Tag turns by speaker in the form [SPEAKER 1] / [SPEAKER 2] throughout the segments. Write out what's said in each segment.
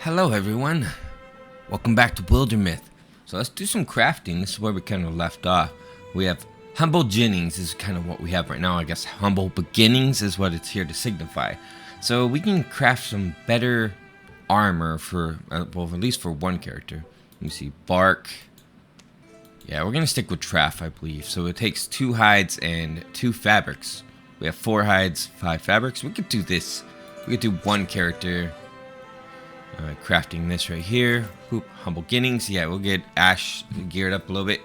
[SPEAKER 1] Hello everyone, welcome back to Wildermyth. So let's do some crafting. This is where we kind of left off. We have humble beginnings is kind of what we have right now. I guess humble beginnings is what it's here to signify. So we can craft some better armor for, well, at least for one character. Let me see, bark. Yeah, we're gonna stick with Traff, I believe. So it takes 2 hides and 2 fabrics. We have 4 hides, 5 fabrics. We could do this. We could do one character. Crafting this right here. Oop, humble beginnings. Yeah, we'll get Ash geared up a little bit.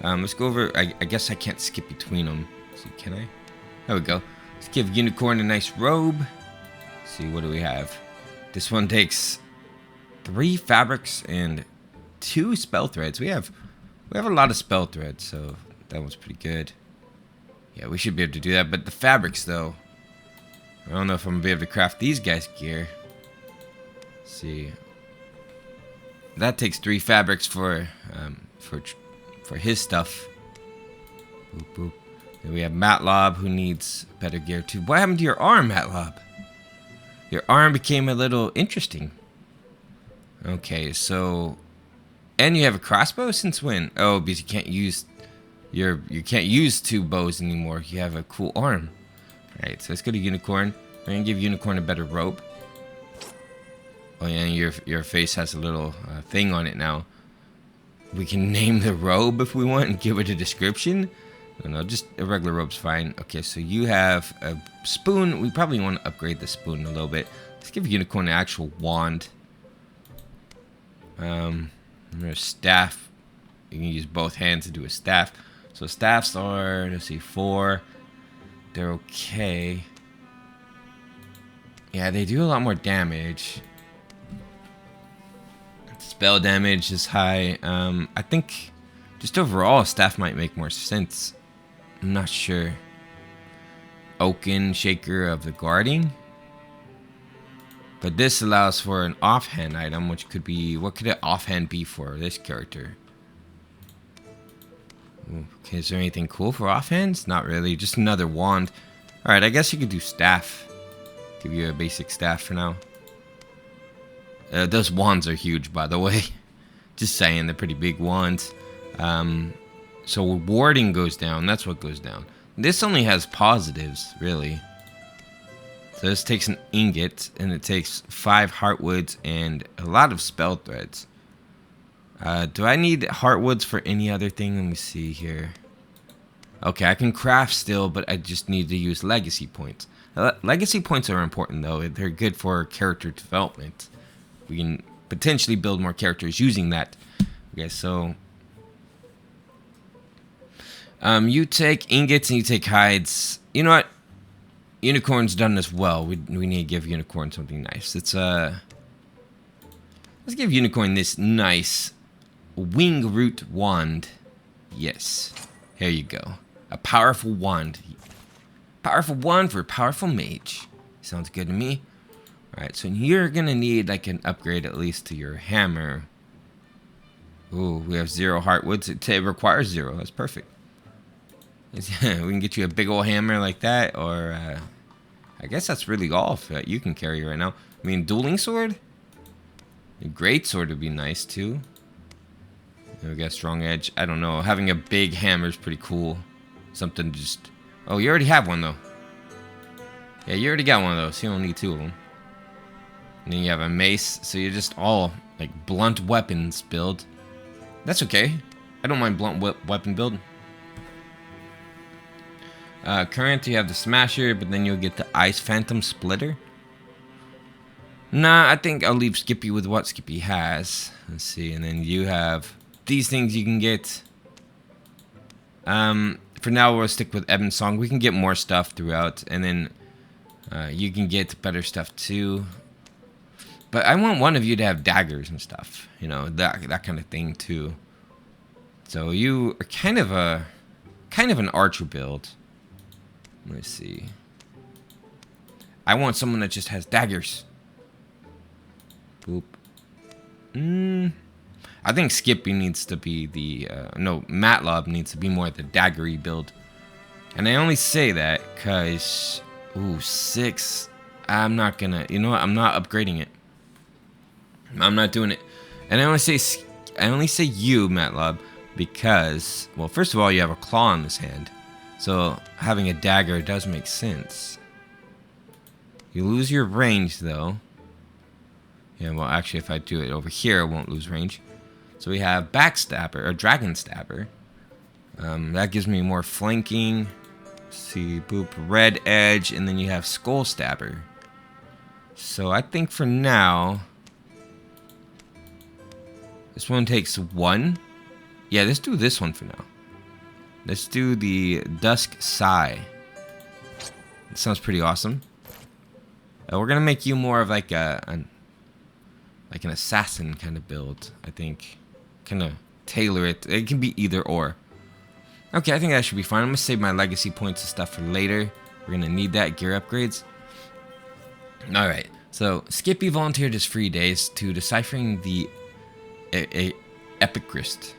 [SPEAKER 1] Let's go over. I guess I can't skip between them. Let's see, can I? There we go. Let's give Unicorn a nice robe. Let's see, what do we have? This one takes 3 fabrics and 2 spell threads. We have a lot of spell threads, so that was pretty good. Yeah, we should be able to do that. But the fabrics, though, I don't know if I'm gonna be able to craft these guys' gear. See, that takes 3 fabrics for his stuff. Boop, boop. Then we have Matlob, who needs better gear too. What happened to your arm, Matlob? Your arm became a little interesting. Okay, so, and you have a crossbow since when? Oh, because you can't use you can't use 2 bows anymore. You have a cool arm. All right, so let's go to Unicorn. We're gonna give Unicorn a better robe. Oh yeah, your face has a little thing on it now. We can name the robe if we want and give it a description. No, just a regular robe's fine. Okay, so you have a spoon. We probably want to upgrade the spoon a little bit. Let's give Unicorn an actual wand. A staff. You can use both hands to do a staff. So staffs are, let's see, 4. They're okay. Yeah, they do a lot more damage. Spell damage is high. I think just overall staff might make more sense. I'm not sure. Oaken Shaker of the Guarding. But this allows for an offhand item, which could be, what could an offhand be for this character? Ooh, okay, is there anything cool for offhands? Not really, just another wand. Alright, I guess you could do staff. Give you a basic staff for now. Those wands are huge, by the way. Just saying, they're pretty big wands. So warding goes down. That's what goes down. This only has positives, really. So this takes an ingot, and it takes 5 heartwoods and a lot of spell threads. Do I need heartwoods for any other thing? Let me see here. Okay, I can craft still, but I just need to use legacy points. Legacy points are important, though. They're good for character development. We can potentially build more characters using that. Okay, so you take ingots and you take hides. You know what? Unicorn's done as well. We need to give Unicorn something nice. Let's give Unicorn this nice wing root wand. Yes, here you go. A powerful wand. Powerful wand for a powerful mage. Sounds good to me. Alright, so you're gonna need like an upgrade at least to your hammer. Ooh, we have 0 heartwoods. It requires 0. That's perfect. We can get you a big old hammer like that, or I guess that's really all that you can carry right now. I mean, dueling sword? A great sword would be nice too. We got strong edge. I don't know. Having a big hammer is pretty cool. Something just... Oh, you already have one though. Yeah, you already got one of those. You don't need 2 of them. And then you have a mace, so you're just all like blunt weapons build. That's okay. I don't mind blunt weapon build. Current, you have the Smasher, but then you'll get the Ice Phantom Splitter. Nah, I think I'll leave Skippy with what Skippy has. Let's see, and then you have these things you can get. For now, we'll stick with Evan's Song. We can get more stuff throughout, and then you can get better stuff too. But I want one of you to have daggers and stuff, you know, that kind of thing too. So you are kind of an archer build. Let's see. I want someone that just has daggers. Boop. I think Skippy needs to be the no, Matlob needs to be more the daggery build. And I only say that because, ooh, 6. I'm not gonna, you know what? I'm not upgrading it. I'm not doing it. And I only say you, Matlob, because, well, first of all, you have a claw in this hand. So having a dagger does make sense. You lose your range, though. Yeah, well, actually, if I do it over here, I won't lose range. So we have Backstabber, or Dragon Stabber. That gives me more flanking. Let's see, boop, Red Edge, and then you have Skull Stabber. So I think for now, this one takes 1. Yeah, let's do this one for now. Let's do the Dusk Sigh. That sounds pretty awesome. We're gonna make you more of like an assassin kind of build, I think. Kind of tailor it. It can be either or. Okay, I think that should be fine. I'm gonna save my legacy points and stuff for later. We're gonna need that gear upgrades. Alright, so Skippy volunteered his free days to deciphering the Epicrist.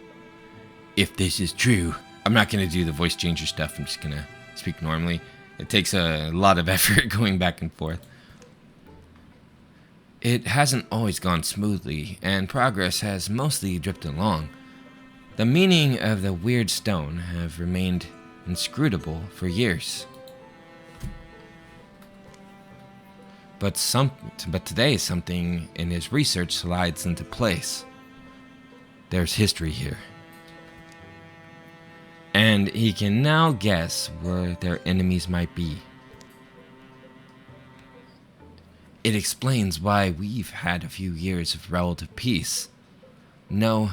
[SPEAKER 1] If this is true, I'm not gonna do the voice changer stuff. I'm just gonna speak normally. It takes a lot of effort going back and forth. It hasn't always gone smoothly, and progress has mostly drifted along. The meaning of the weird stone have remained inscrutable for years. But today something in his research slides into place. There's history here. And he can now guess where their enemies might be. It explains why we've had a few years of relative peace. No,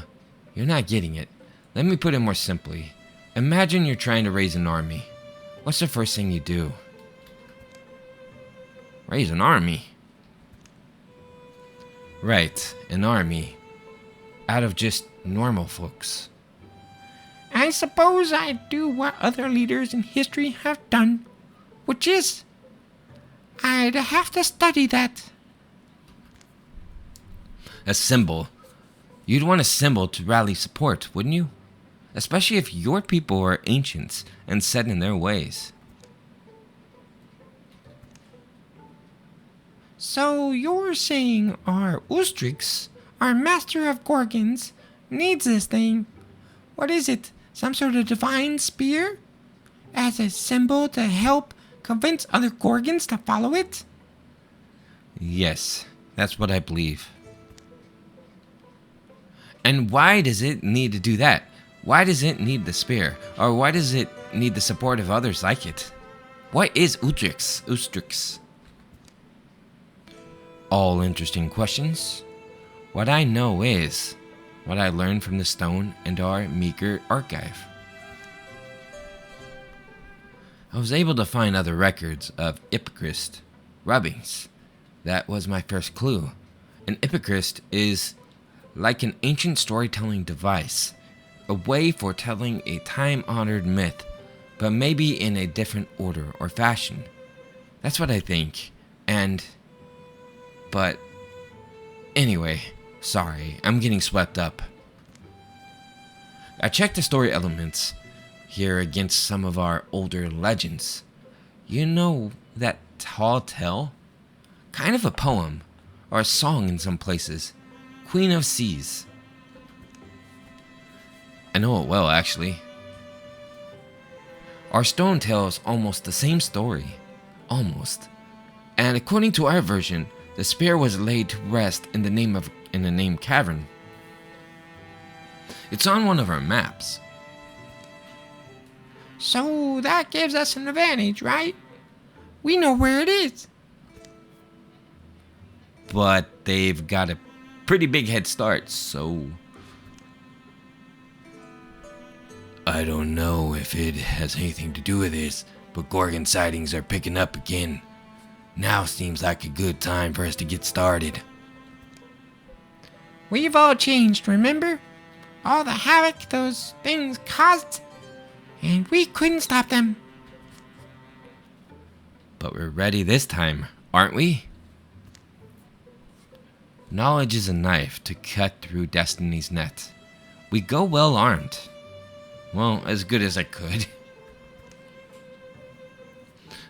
[SPEAKER 1] you're not getting it. Let me put it more simply. Imagine you're trying to raise an army. What's the first thing you do? Raise an army? Right, an army. Out of just normal folks.
[SPEAKER 2] I suppose I'd do what other leaders in history have done, which is, I'd have to study that.
[SPEAKER 1] A symbol. You'd want a symbol to rally support, wouldn't you? Especially if your people are ancients and set in their ways.
[SPEAKER 2] So you're saying our Ustrix, our master of Gorgons, needs this thing? What is it? Some sort of divine spear? As a symbol to help convince other Gorgons to follow it?
[SPEAKER 1] Yes, that's what I believe. And why does it need to do that? Why does it need the spear? Or why does it need the support of others like it? What is Ustrix? All interesting questions. What I know is what I learned from the stone and our meager archive. I was able to find other records of Epicrist rubbings. That was my first clue. An Epicrist is like an ancient storytelling device, a way for telling a time-honored myth, but maybe in a different order or fashion. That's what I think. But anyway, sorry, I'm getting swept up. I checked the story elements here against some of our older legends. You know that tall tale? Kind of a poem, or a song in some places. Queen of Seas. I know it well, actually. Our stone tells almost the same story. Almost. And according to our version, the spear was laid to rest in the name cavern. It's on one of our maps.
[SPEAKER 2] So that gives us an advantage, right? We know where it is.
[SPEAKER 1] But they've got a pretty big head start, so I don't know if it has anything to do with this, but Gorgon sightings are picking up again. Now seems like a good time for us to get started.
[SPEAKER 2] We've all changed, remember? All the havoc those things caused, and we couldn't stop them.
[SPEAKER 1] But we're ready this time, aren't we? Knowledge is a knife to cut through destiny's net. We go well armed. Well, as good as I could.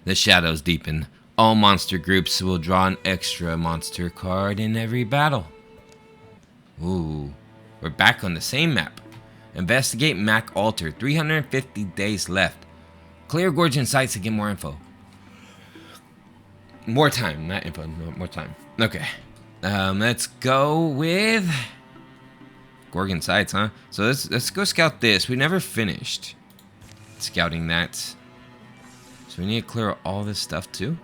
[SPEAKER 1] The shadows deepen. All monster groups will draw an extra monster card in every battle. Ooh, we're back on the same map. Investigate Mac Alter. 350 days left. Clear Gorgon sites to get more info. More time, not info. No, more time. Okay. Let's go with Gorgon sites, huh? So let's go scout this. We never finished scouting that. So we need to clear all this stuff too.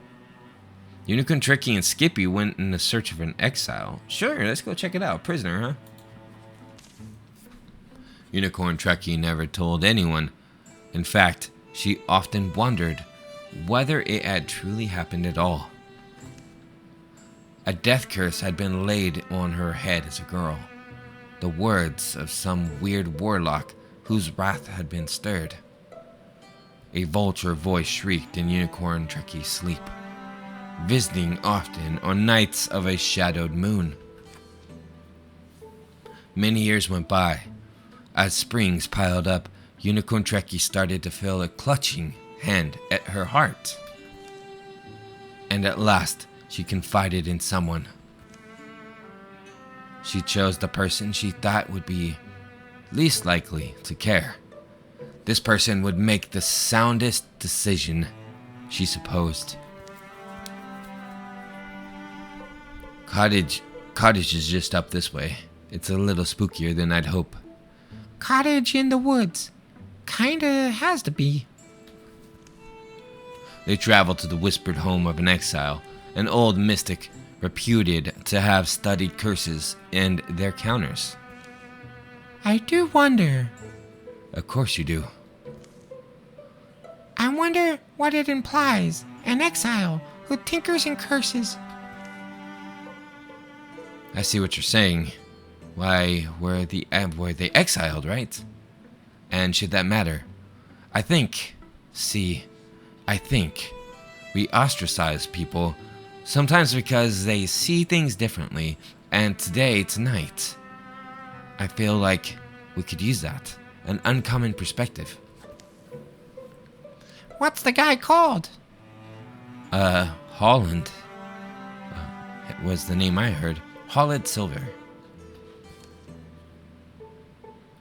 [SPEAKER 1] Unicorn Tricky and Skippy went in the search of an exile. Sure, let's go check it out. Prisoner, huh? Unicorn Tricky never told anyone. In fact, she often wondered whether it had truly happened at all. A death curse had been laid on her head as a girl. The words of some weird warlock whose wrath had been stirred. A vulture voice shrieked in Unicorn Tricky's sleep, visiting often on nights of a shadowed moon. Many years went by. As springs piled up, Unicorn Tricky started to feel a clutching hand at her heart. And at last, she confided in someone. She chose the person she thought would be least likely to care. This person would make the soundest decision, she supposed. Cottage is just up this way. It's a little spookier than I'd hope.
[SPEAKER 2] Cottage in the woods. Kinda has to be.
[SPEAKER 1] They traveled to the whispered home of an exile, an old mystic reputed to have studied curses and their counters.
[SPEAKER 2] I do wonder.
[SPEAKER 1] Of course you do.
[SPEAKER 2] I wonder what it implies. An exile who tinkers and curses.
[SPEAKER 1] I see what you're saying. Why, were they exiled, right? And should that matter? I think we ostracize people, sometimes because they see things differently, and tonight, I feel like we could use that, an uncommon perspective.
[SPEAKER 2] What's the guy called?
[SPEAKER 1] Holland. Was the name I heard. Holland Silver.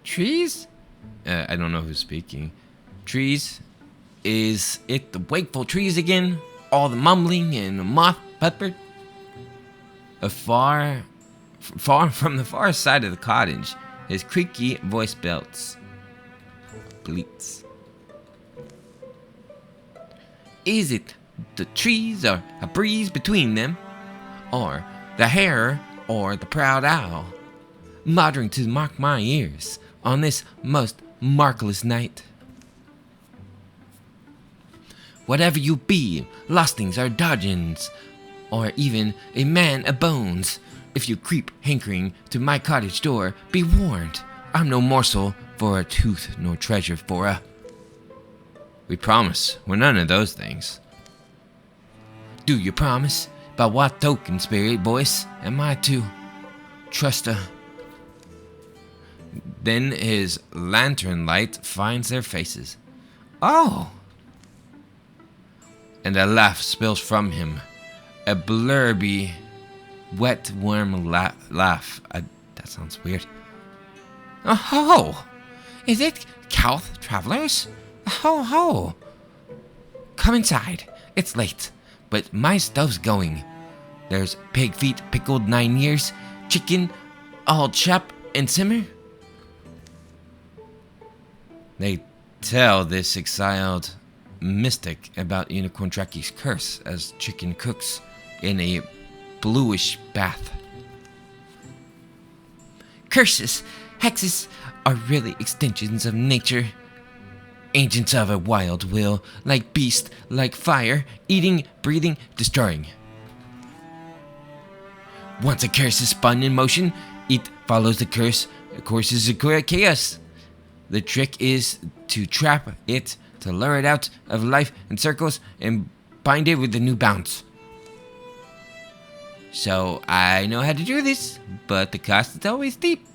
[SPEAKER 2] Trees?
[SPEAKER 1] I don't know who's speaking. Trees? Is it the wakeful trees again? All the mumbling and the moth peppered? Far from the far side of the cottage, his creaky voice bleats. Is it the trees or a breeze between them? Or the hare or the proud owl? Muttering to mock my ears on this most marvelous night. Whatever you be, lustings or dodgings, or even a man of bones, if you creep hankering to my cottage door, be warned, I'm no morsel for a tooth nor treasure for a... We promise, we're none of those things. Do you promise? By what token, spirit voice, am I to trust a... Then his lantern light finds their faces. Oh! And a laugh spills from him. A blurby, wet, warm laugh. That sounds weird.
[SPEAKER 2] Oh! Is it Calth travelers? Ho! Come inside. It's late, but my stuff's going. There's pig feet pickled 9 years, chicken all chop and simmer.
[SPEAKER 1] They tell this exiled mystic about Unicorn Tricky's curse as chicken cooks in a bluish bath.
[SPEAKER 2] Curses, hexes, are really extensions of nature. Agents of a wild will, like beast, like fire, eating, breathing, destroying. Once a curse is spun in motion, it follows the curse. The course is a chaos. The trick is to trap it, to lure it out of life in circles, and bind it with the new bounce. So I know how to do this, but the cost is always steep.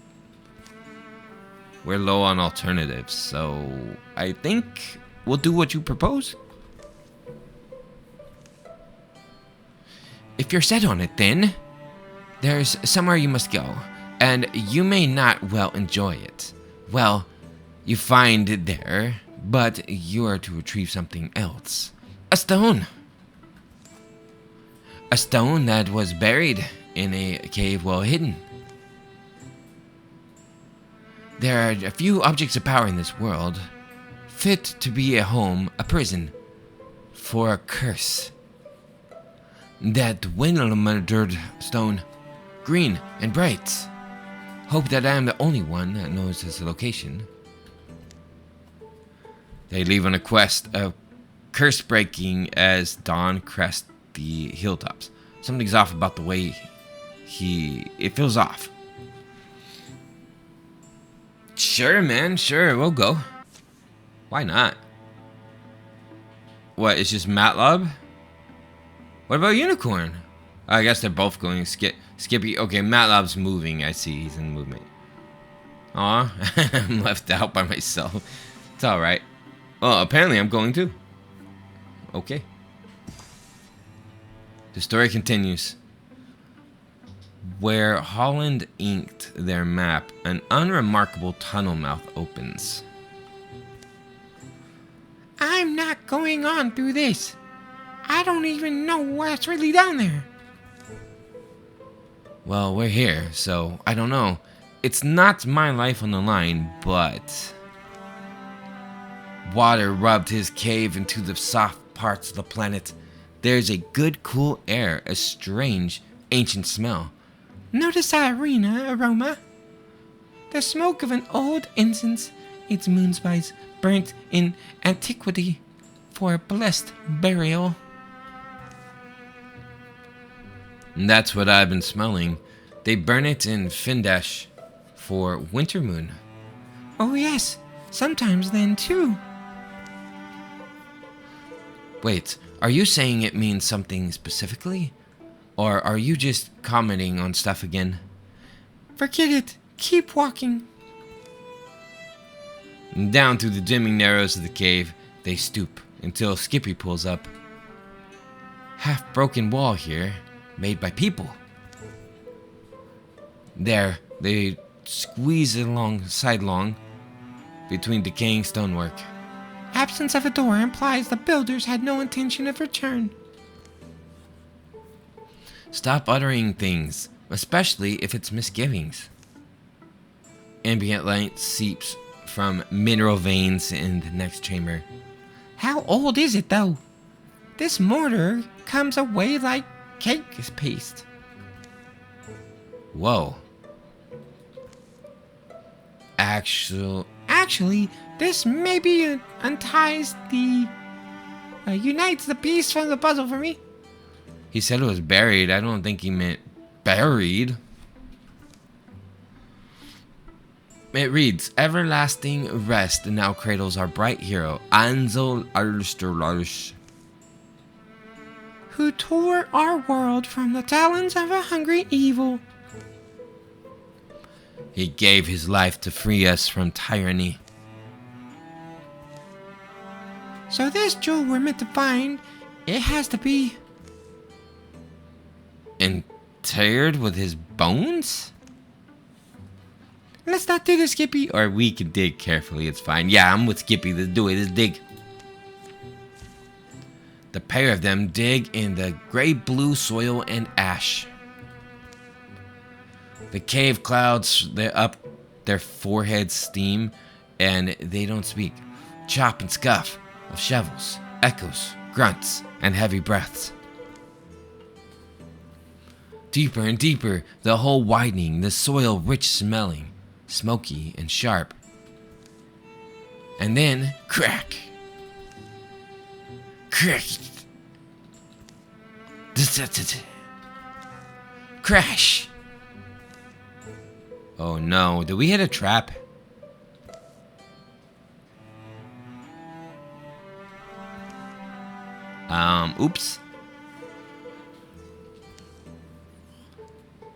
[SPEAKER 1] We're low on alternatives, so I think we'll do what you propose.
[SPEAKER 2] If you're set on it, then there's somewhere you must go.
[SPEAKER 1] and you may not well enjoy it. Well, you find it there, but you are to retrieve something else. A stone. A stone that was buried in a cave well hidden. There are a few objects of power in this world, fit to be a home, a prison, for a curse. That Wildermyth stone, green and bright. Hope that I am the only one that knows its location. They leave on a quest of curse breaking as dawn crests the hilltops. Something's off about the way it feels off. Sure, man, sure, we'll go. Why not? What, it's just Matlob? What about Unicorn? I guess they're both going Skippy. Okay, Matlob's moving. I see he's in movement. Aw, I'm left out by myself. It's alright. Oh, apparently I'm going too. Okay. The story continues. Where Holland inked their map, an unremarkable tunnel mouth opens.
[SPEAKER 2] I'm not going on through this. I don't even know what's really down there.
[SPEAKER 1] Well, we're here, so I don't know. It's not my life on the line, but... Water rubbed his cave into the soft parts of the planet. There's a good cool air, a strange, ancient smell.
[SPEAKER 2] Notice that aroma? The smoke of an old incense, its moon spice burnt in antiquity for a blessed burial.
[SPEAKER 1] And that's what I've been smelling. They burn it in Findash for winter moon.
[SPEAKER 2] Oh yes, sometimes then too.
[SPEAKER 1] Wait, are you saying it means something specifically? Or are you just commenting on stuff again?
[SPEAKER 2] Forget it. Keep walking.
[SPEAKER 1] And down through the dimming narrows of the cave, they stoop until Skippy pulls up. Half-broken wall here, made by people. There, they squeeze along sidelong between decaying stonework.
[SPEAKER 2] Absence of a door implies the builders had no intention of return.
[SPEAKER 1] Stop uttering things, especially if it's misgivings. Ambient light seeps from mineral veins in the next chamber.
[SPEAKER 2] How old is it, though? This mortar comes away like cake paste.
[SPEAKER 1] Whoa.
[SPEAKER 2] Actually, this maybe unites the piece from the puzzle for me.
[SPEAKER 1] He said it was buried. I don't think he meant buried. It reads, everlasting rest now cradles our bright hero, Ansel Alsterlarsh,
[SPEAKER 2] who tore our world from the talons of a hungry evil.
[SPEAKER 1] He gave his life to free us from tyranny.
[SPEAKER 2] So this jewel we're meant to find, it has to be...
[SPEAKER 1] interred with his bones?
[SPEAKER 2] Let's not do this, Skippy.
[SPEAKER 1] Or we can dig carefully, it's fine. Yeah, I'm with Skippy, let's do it, let's dig. The pair of them dig in the gray-blue soil and ash. The cave clouds up their foreheads steam, and they don't speak. Chop and scuff of shovels, echoes, grunts, and heavy breaths. Deeper and deeper, the hole widening, the soil rich smelling, smoky and sharp. And then, crack! Crack! Crash! Oh no, did we hit a trap? Oops.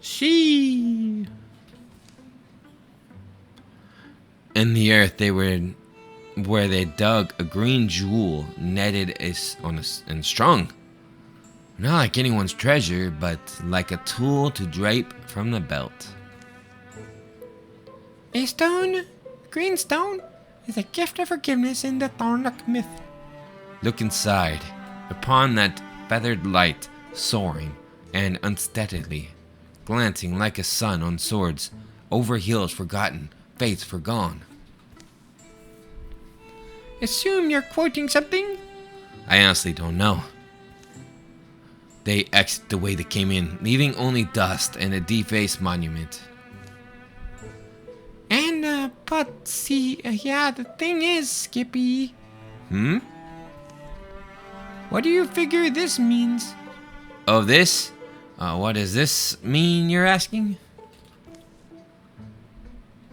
[SPEAKER 2] She.
[SPEAKER 1] In the earth, where they dug a green jewel netted and strung. Not like anyone's treasure, but like a tool to drape from the belt.
[SPEAKER 2] A stone, green stone, is a gift of forgiveness in the Wildermyth.
[SPEAKER 1] Look inside, upon that feathered light, soaring and unsteadily, glancing like a sun on swords, over hills forgotten, faiths forgone.
[SPEAKER 2] Assume you're quoting something?
[SPEAKER 1] I honestly don't know. They exited the way they came in, leaving only dust and a defaced monument.
[SPEAKER 2] And, but see, yeah, the thing is, Skippy. What do you figure this means?
[SPEAKER 1] Oh, this? What does this mean, you're asking?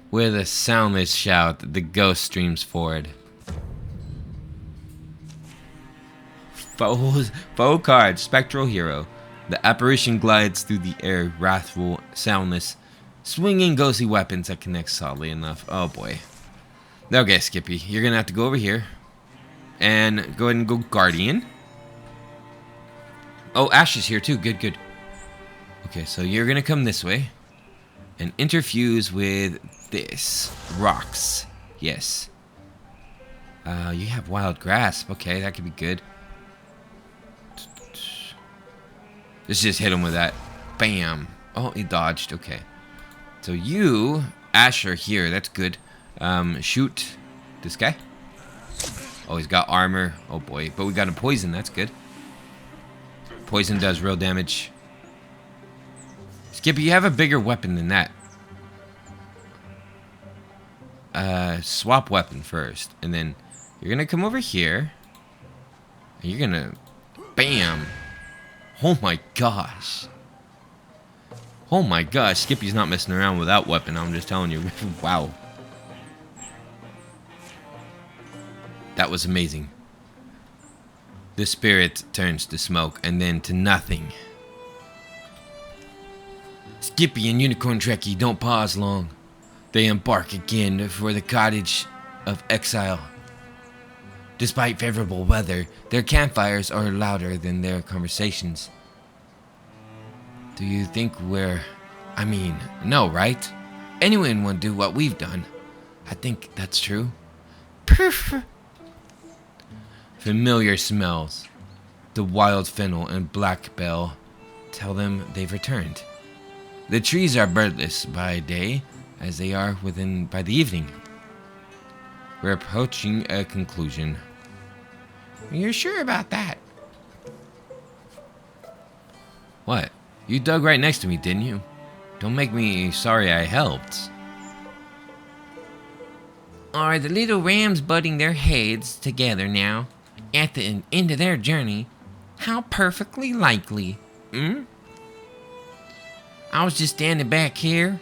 [SPEAKER 1] With a soundless shout, the ghost streams forward. Foe card, Spectral Hero. The apparition glides through the air, wrathful, soundless, swinging ghostly weapons that connect solidly enough. Oh boy. Okay, Skippy, you're gonna have to go over here and go ahead and go Guardian. Oh, Ash is here too. Good, good. Okay, so you're gonna come this way and interfuse with this. Rocks. Yes. You have Wild Grasp. Okay, that could be good. Let's just hit him with that. Bam. Oh, he dodged. Okay. So you, Ash, are here. That's good. Shoot this guy. Oh, he's got armor. Oh boy. But we got a poison. That's good. Poison does real damage. Skippy, you have a bigger weapon than that. Swap weapon first. And then you're gonna come over here. And you're gonna... Bam! Oh my gosh. Oh my gosh. Skippy's not messing around with that weapon. I'm just telling you. Wow. That was amazing. The spirit turns to smoke and then to nothing. Skippy and Unicorn Trekkie don't pause long. They embark again for the cottage of exile. Despite favorable weather, their campfires are louder than their conversations. Do you think no, right? Anyone would do what we've done. I think that's true. Familiar smells. The wild fennel and black bell tell them they've returned. The trees are birdless by day, as they are by the evening. We're approaching a conclusion.
[SPEAKER 2] You're sure about that?
[SPEAKER 1] What? You dug right next to me, didn't you? Don't make me sorry I helped. Are the little rams budding their heads together now, at the end of their journey? How perfectly likely, I was just standing back here.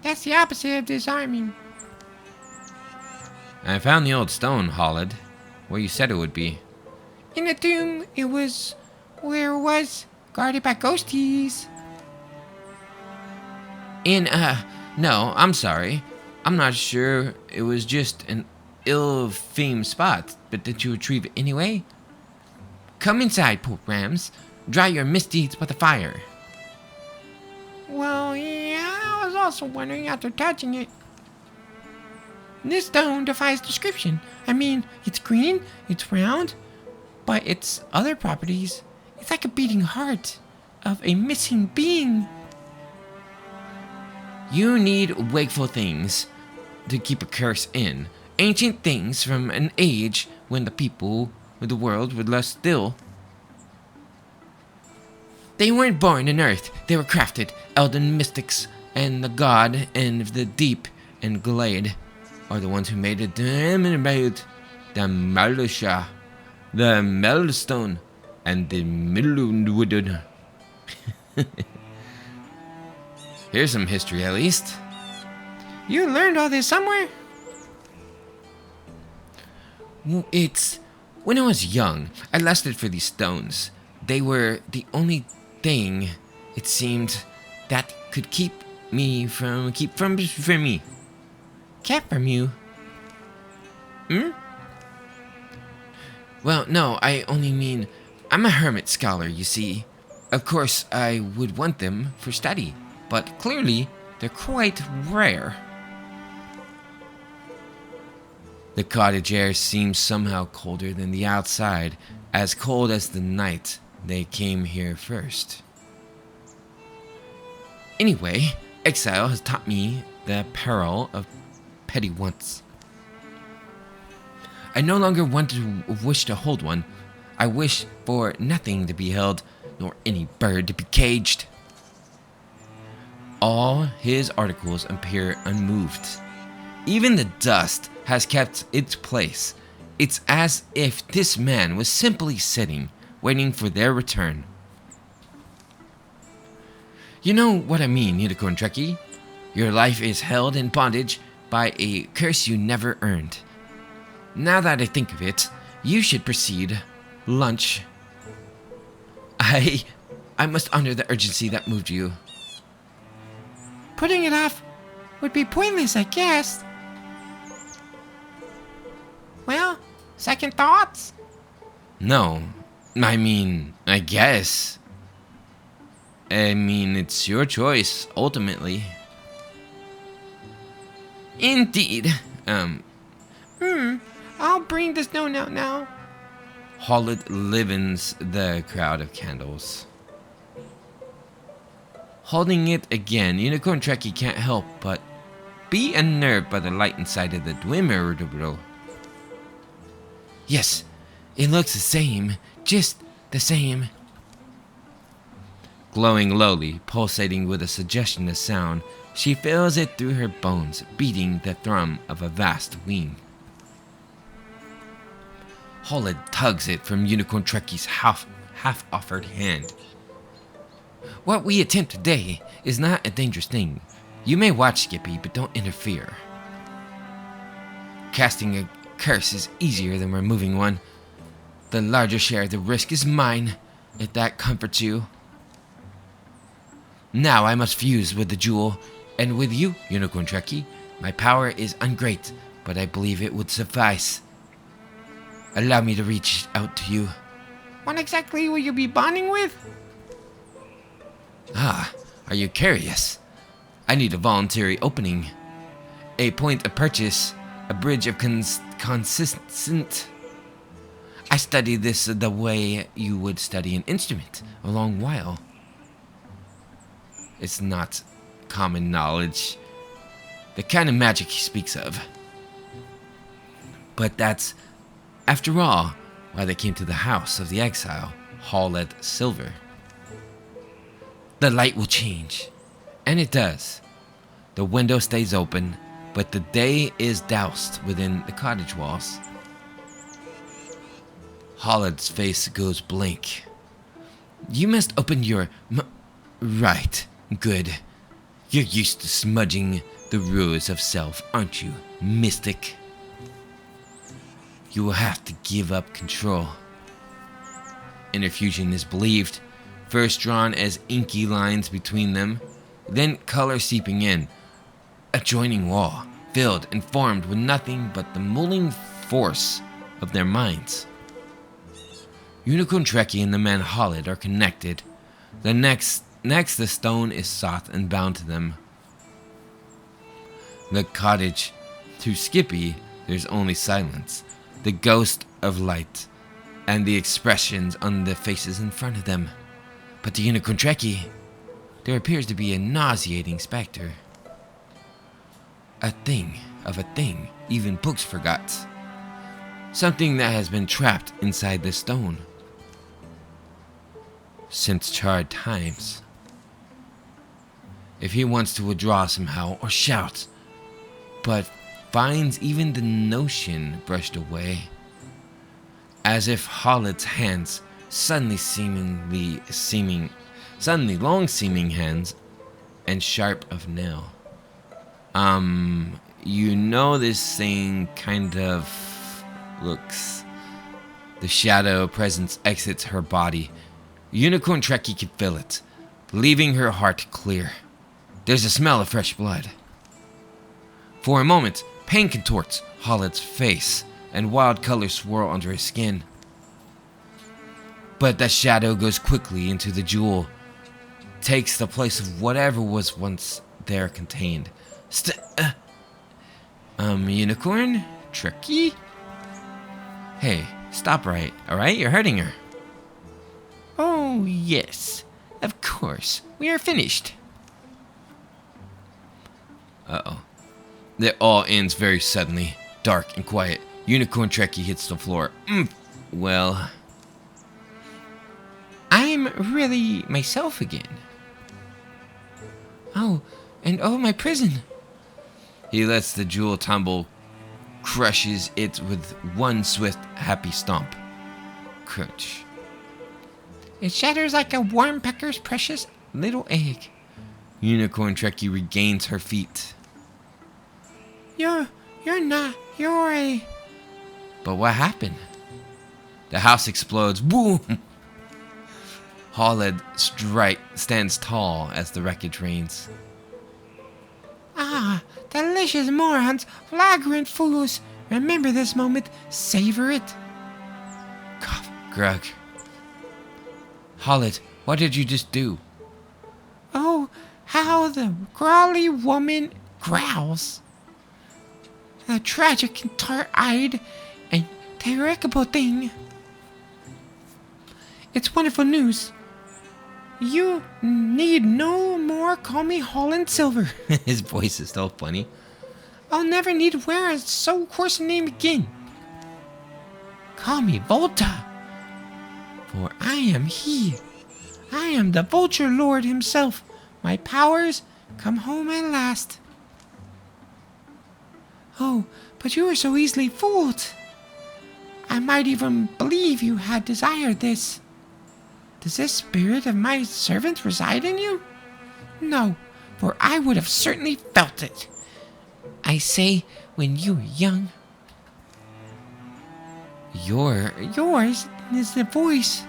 [SPEAKER 2] That's the opposite of disarming.
[SPEAKER 1] I found the old stone, Hollid, where you said it would be.
[SPEAKER 2] In the tomb, it was where it was, guarded by ghosties.
[SPEAKER 1] No, I'm sorry. I'm not sure. It was just an ill-famed spot, but did you retrieve it anyway? Come inside, poor rams. Dry your misdeeds by the fire.
[SPEAKER 2] Well, yeah, I was also wondering after touching it. This stone defies description. I mean, it's green, it's round, but its other properties, it's like a beating heart of a missing being.
[SPEAKER 1] You need wakeful things to keep a curse in. Ancient things from an age when the world was less still. They weren't born in earth, they were crafted. Elden mystics and the god and the deep and glade are the ones who made it. The Malusha, the Melstone, and the Millwood. Here's some history, at least.
[SPEAKER 2] You learned all this somewhere?
[SPEAKER 1] It's... When I was young, I lusted for these stones. They were the only thing, it seemed, that could keep from me.
[SPEAKER 2] Kept from you?
[SPEAKER 1] Well, no, I only mean, I'm a hermit scholar, you see. Of course, I would want them for study, but clearly, They're quite rare. The cottage air seems somehow colder than the outside, as cold as the night they came here first. Anyway, exile has taught me the peril of petty wants. I no longer want to wish to hold one. I wish for nothing to be held, nor any bird to be caged. All his articles appear unmoved. Even the dust has kept its place. It's as if this man was simply sitting, waiting for their return. You know what I mean, Unicorn Trekkie? Your life is held in bondage by a curse you never earned. Now that I think of it, you should proceed. Lunch. I must honor the urgency that moved you.
[SPEAKER 2] Putting it off would be pointless, I guess. Well, second thoughts?
[SPEAKER 1] No, I guess. It's your choice, ultimately. Indeed.
[SPEAKER 2] I'll bring the stone out now.
[SPEAKER 1] Holland livens the crowd of candles. Holding it again, Unicorn Trekkie can't help but be unnerved by the light inside of the dwimmer. Yes, it looks the same, just the same. Glowing lowly, pulsating with a suggestion of sound, she feels it through her bones, beating the thrum of a vast wing. Holland tugs it from Unicorn Trekkie's half-offered hand. What we attempt today is not a dangerous thing. You may watch, Skippy, but don't interfere. Casting a curse is easier than removing one. The larger share of the risk is mine, if that comforts you. Now I must fuse with the jewel, and with you, Unicorn Trekkie. My power is ungreat, but I believe it would suffice. Allow me to reach out to you.
[SPEAKER 2] What exactly will you be bonding with?
[SPEAKER 1] Ah, are you curious? I need a voluntary opening. A point of purchase, a bridge of consistent. I study this the way you would study an instrument, a long while. It's not common knowledge, the kind of magic he speaks of. But that's, after all, why they came to the house of the exile, Hallett Silver. The light will change, and it does. The window stays open, but the day is doused within the cottage walls. Holland's face goes blank. You must open your right. Good. You're used to smudging the ruins of self, aren't you, mystic? You will have to give up control. Interfusion is believed, first drawn as inky lines between them, then color seeping in. A joining wall, filled and formed with nothing but the mulling force of their minds. Unicorn Trekkie and the man Holland are connected. The next the stone is sought and bound to them. The cottage. To Skippy, there's only silence, the ghost of light, and the expressions on the faces in front of them. But to Unicorn Trekkie, there appears to be a nauseating specter. A thing of a thing even books forgot. Something that has been trapped inside the stone since charred times. If he wants to withdraw somehow or shout, but finds even the notion brushed away, as if Holland's hands suddenly long seeming hands and sharp of nail. This thing kind of looks. The shadow presence exits her body. Unicorn Trekkie can feel it, leaving her heart clear. There's a smell of fresh blood. For a moment, pain contorts Holland's face, and wild colors swirl under his skin. But that shadow goes quickly into the jewel, takes the place of whatever was once there contained. Unicorn? Tricky? Hey, stop right, alright? You're hurting her.
[SPEAKER 2] Oh, yes. Of course. We are finished.
[SPEAKER 1] Uh-oh. It all ends very suddenly. Dark and quiet. Unicorn Trekkie hits the floor. Well...
[SPEAKER 2] I'm really myself again. Oh, and oh, my prison.
[SPEAKER 1] He lets the jewel tumble, crushes it with one swift, happy stomp. Crunch.
[SPEAKER 2] It shatters like a worm pecker's precious little egg.
[SPEAKER 1] Unicorn Trekkie regains her feet.
[SPEAKER 2] You're a...
[SPEAKER 1] But what happened? The house explodes. Boom! Holled stands tall as the wreckage rains.
[SPEAKER 2] Ah, delicious morons, flagrant fools. Remember this moment, savor it.
[SPEAKER 1] Cough, grug. Holled, what did you just do?
[SPEAKER 2] Oh, how the crawly woman growls. A tragic and tar-eyed and terrible thing. It's wonderful news. You need no more call me Holland Silver.
[SPEAKER 1] His voice is so funny.
[SPEAKER 2] I'll never need to wear a so coarse a name again. Call me Volta, for I am he. I am the Vulture Lord himself. My powers come home at last. Oh, but you were so easily fooled. I might even believe you had desired this. Does this spirit of my servant reside in you? No, for I would have certainly felt it. I say, when you were young. Yours is the voice.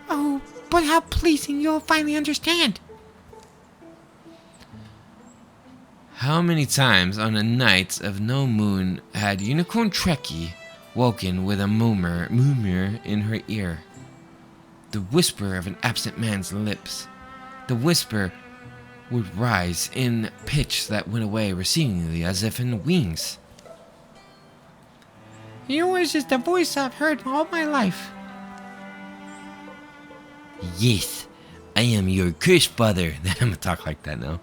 [SPEAKER 2] Oh, but how pleasing you'll finally understand.
[SPEAKER 1] How many times on a night of no moon had Unicorn Trekkie woken with a murmur in her ear? The whisper of an absent man's lips. The whisper would rise in pitch that went away recedingly as if in wings.
[SPEAKER 2] Yours is the voice I've heard all my life.
[SPEAKER 1] Yes, I am your cursed father. I'm gonna talk like that now.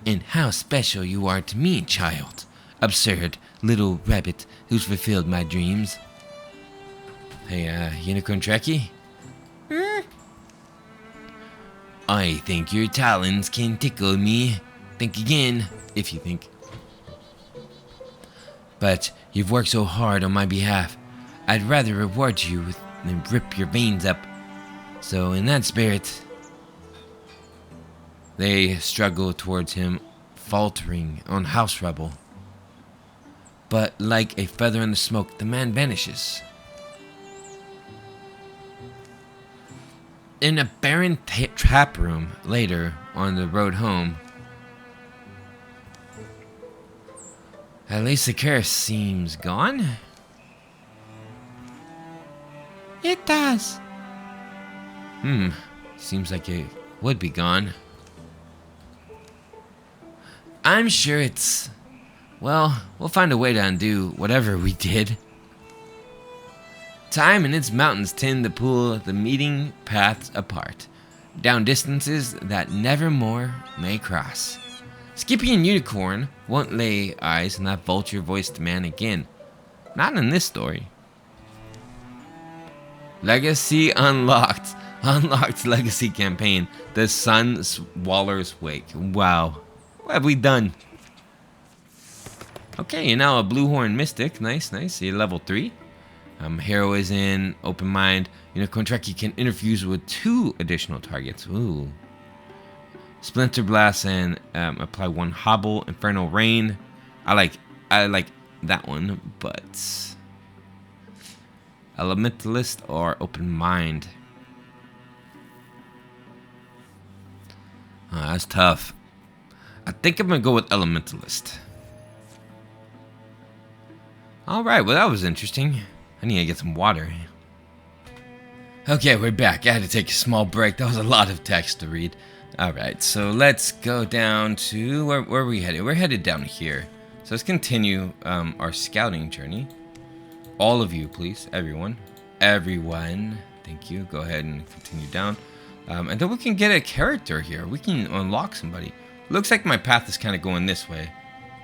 [SPEAKER 1] And how special you are to me, child. Absurd little rabbit who's fulfilled my dreams. Hey, Unicorn Trekkie? I think your talons can tickle me. Think again, if you think. But you've worked so hard on my behalf. I'd rather reward you than rip your veins up. So in that spirit, they struggle towards him, faltering on house rubble. But like a feather in the smoke, the man vanishes. In a barren trap room later on the road home, at least the curse seems gone.
[SPEAKER 2] It does.
[SPEAKER 1] Seems like it would be gone. I'm sure it's... Well, we'll find a way to undo whatever we did. Time and its mountains tend to pull the meeting paths apart, down distances that never more may cross. Skippy and Unicorn won't lay eyes on that vulture-voiced man again. Not in this story. Legacy unlocked. Unlocked legacy campaign. The Sun Swaller's Wake. Wow. What have we done? Okay, you're now a Blue Horn Mystic. Nice, nice. You're level 3. Hero is in. Open Mind. Unicorn Trekkie can interfuse with 2 additional targets. Ooh. Splinter Blast and apply 1 Hobble. Infernal Rain. I like that one, but Elementalist or Open Mind. Oh, that's tough. I think I'm gonna go with Elementalist. Alright, well that was interesting. I need to get some water. Okay, we're back. I had to take a small break. That was a lot of text to read. Alright, so let's go down to... Where are we headed? We're headed down here. So let's continue our scouting journey. All of you, please. Everyone. Everyone. Thank you. Go ahead and continue down. And then we can get a character here. We can unlock somebody. Looks like my path is kind of going this way.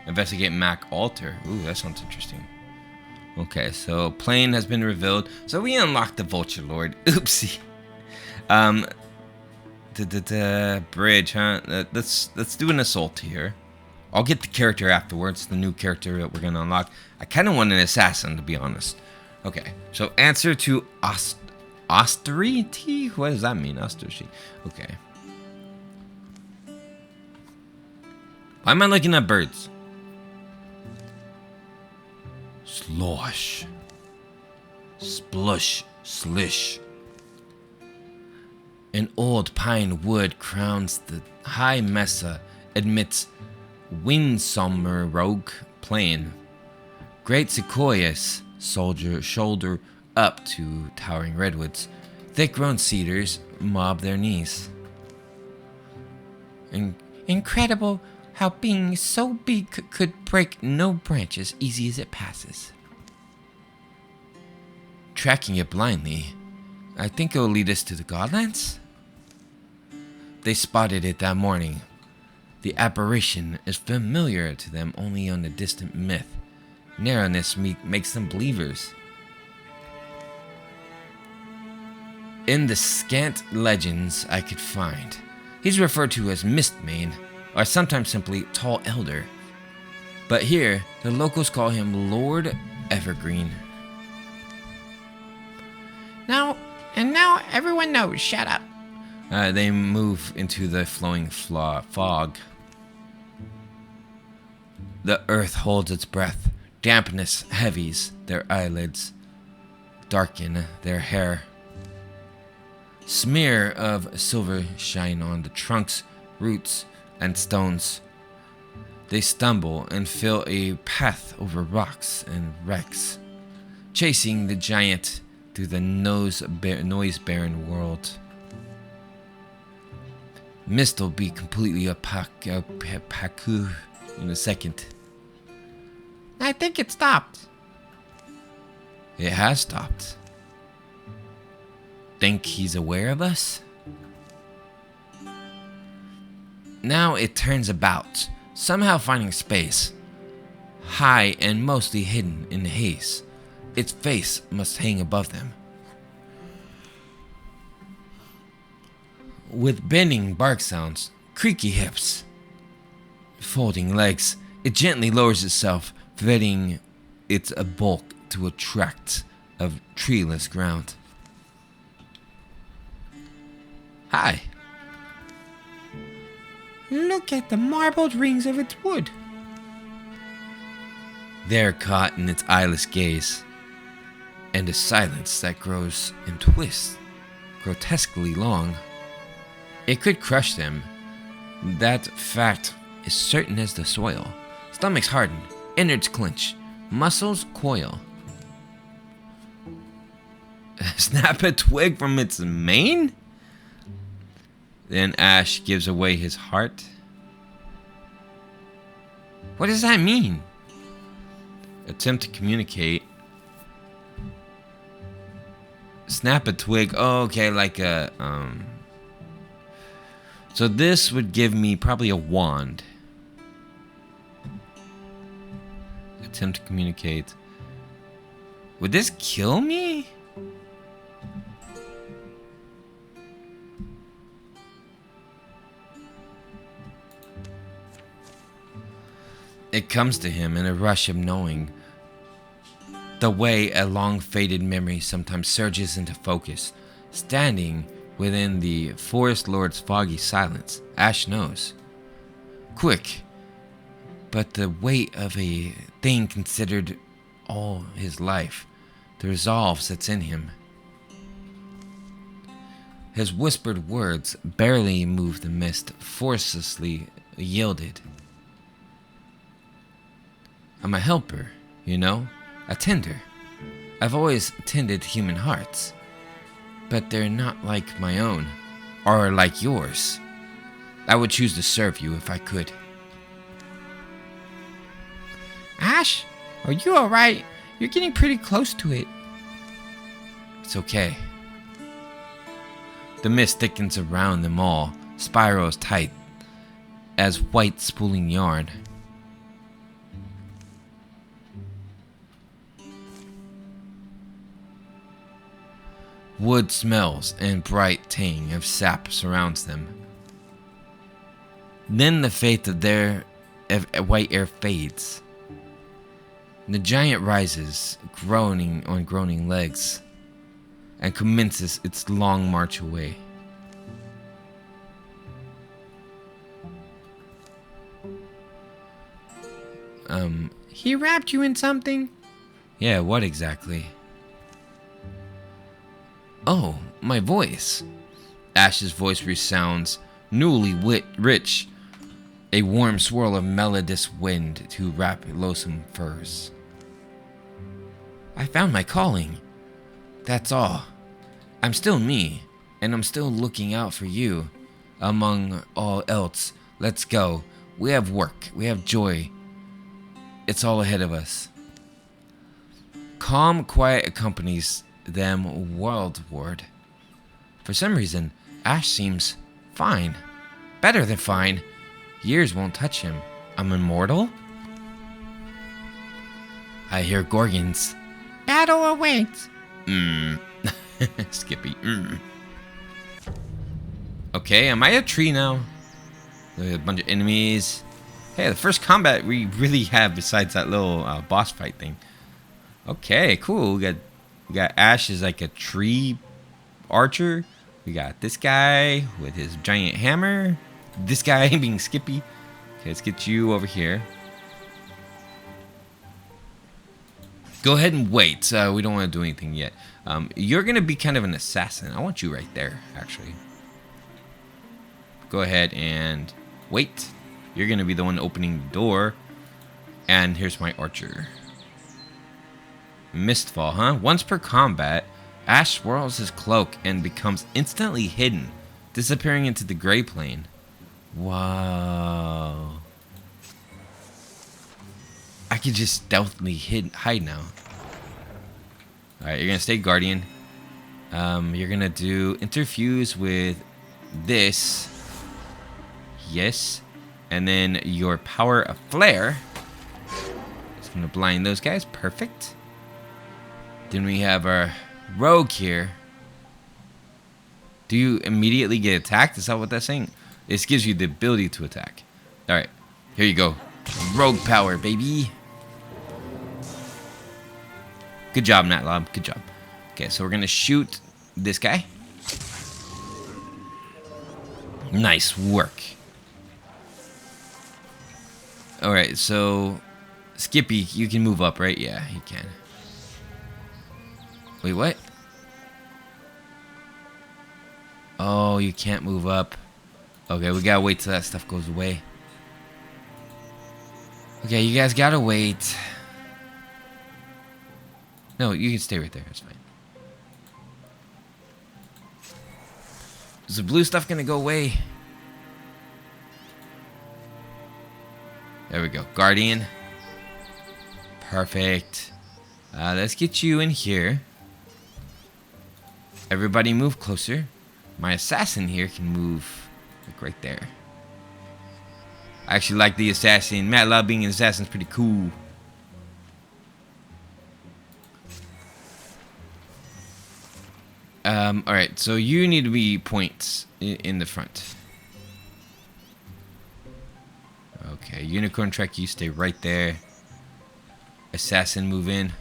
[SPEAKER 1] Investigate Mac Altar. Ooh, that sounds interesting. Okay, so plane has been revealed. So we unlocked the Vulture Lord. Oopsie. Bridge, huh? Let's do an assault here. I'll get the character afterwards, the new character that we're gonna unlock. I kind of want an assassin, to be honest. Okay, so answer to austerity? What does that mean, austerity? Okay. Why am I looking at birds? Slosh. Splush. Slish. An old pine wood crowns the high mesa amidst Winsommer plain. Great sequoias shoulder up to towering redwoods. Thick-grown cedars mob their knees.
[SPEAKER 2] Incredible how being so big could break no branches easy as it passes.
[SPEAKER 1] Tracking it blindly, I think it will lead us to the Godlands? They spotted it that morning. The apparition is familiar to them only on the distant myth. Narrowness makes them believers. In the scant legends I could find, he's referred to as Mistmane, or sometimes simply Tall Elder. But here, the locals call him Lord Evergreen.
[SPEAKER 2] Now everyone knows, shut up.
[SPEAKER 1] They move into the flowing fog. The earth holds its breath. Dampness heavies their eyelids, darken their hair. Smear of silver shine on the trunks, roots, and stones. They stumble and feel a path over rocks and wrecks, chasing the giant through the noise-barren world. Mist will be completely opaque in a second.
[SPEAKER 2] I think it stopped.
[SPEAKER 1] It has stopped. Think he's aware of us? Now it turns about, somehow finding space. High and mostly hidden in the haze. Its face must hang above them. With bending bark sounds, creaky hips, folding legs, it gently lowers itself, threading its bulk to a tract of treeless ground. Hi.
[SPEAKER 2] Look at the marbled rings of its wood.
[SPEAKER 1] They're caught in its eyeless gaze, and a silence that grows and twists, grotesquely long. It could crush them. That fact is certain as the soil. Stomachs harden, innards clench, muscles coil. Snap a twig from its mane? Then Ash gives away his heart. What does that mean? Attempt to communicate. Snap a twig. Oh, okay, like a So this would give me probably a wand. Attempt to communicate. Would this kill me? It comes to him in a rush of knowing. The way a long-faded memory sometimes surges into focus. Standing within the Forest Lord's foggy silence, Ash knows. Quick, but the weight of a thing considered all his life, the resolve that's in him. His whispered words barely moved the mist, forcelessly yielded. I'm a helper, you know, a tender. I've always tended human hearts, but they're not like my own, or like yours. I would choose to serve you if I could.
[SPEAKER 2] Ash, are you alright? You're getting pretty close to it.
[SPEAKER 1] It's okay. The mist thickens around them all, spirals tight as white spooling yarn. Wood smells and bright tang of sap surrounds them. Then the fate of their white air fades. The giant rises, groaning on groaning legs, and commences its long march away.
[SPEAKER 2] He wrapped you in something?
[SPEAKER 1] Yeah, what exactly? Oh, my voice. Ash's voice resounds, newly rich, a warm swirl of melodious wind to wrap loathsome furs. I found my calling. That's all. I'm still me, and I'm still looking out for you. Among all else, let's go. We have work, we have joy. It's all ahead of us. Calm quiet accompanies them worldward. For some reason, Ash seems fine. Better than fine. Years won't touch him. I'm immortal? I hear Gorgons.
[SPEAKER 2] Battle awaits.
[SPEAKER 1] Skippy. Okay, am I a tree now? There's a bunch of enemies. Hey, the first combat we really have besides that little boss fight thing. Okay, cool. We got Ash as like a tree archer. We got this guy with his giant hammer. This guy being Skippy. Okay, let's get you over here. Go ahead and wait. We don't want to do anything yet. You're going to be kind of an assassin. I want you right there, actually. Go ahead and wait. You're going to be the one opening the door. And here's my archer. Mistfall, huh? Once per combat, Ash swirls his cloak and becomes instantly hidden, disappearing into the gray plane. Wow. I could just stealthily hide now. Alright, you're going to stay Guardian. You're going to do interfuse with this. Yes. And then your power of flare. It's going to blind those guys. Perfect. Then we have our rogue here. Do you immediately get attacked? Is that what that's saying? This gives you the ability to attack. Alright, here you go. Rogue power, baby. Good job, Natlob. Good job. Okay, so we're going to shoot this guy. Nice work. Alright, so Skippy, you can move up, right? Yeah, you can. Wait, what? Oh, you can't move up. Okay, we gotta wait till that stuff goes away. Okay, you guys gotta wait. No, you can stay right there. That's fine. Is the blue stuff gonna go away? There we go. Guardian. Perfect. Let's get you in here. Everybody move closer. My assassin here can move like right there. I actually like the assassin. Matt Love being an assassin is pretty cool. Alright, so you need to be points in the front. Okay, Unicorn Trek, you stay right there. Assassin, move in.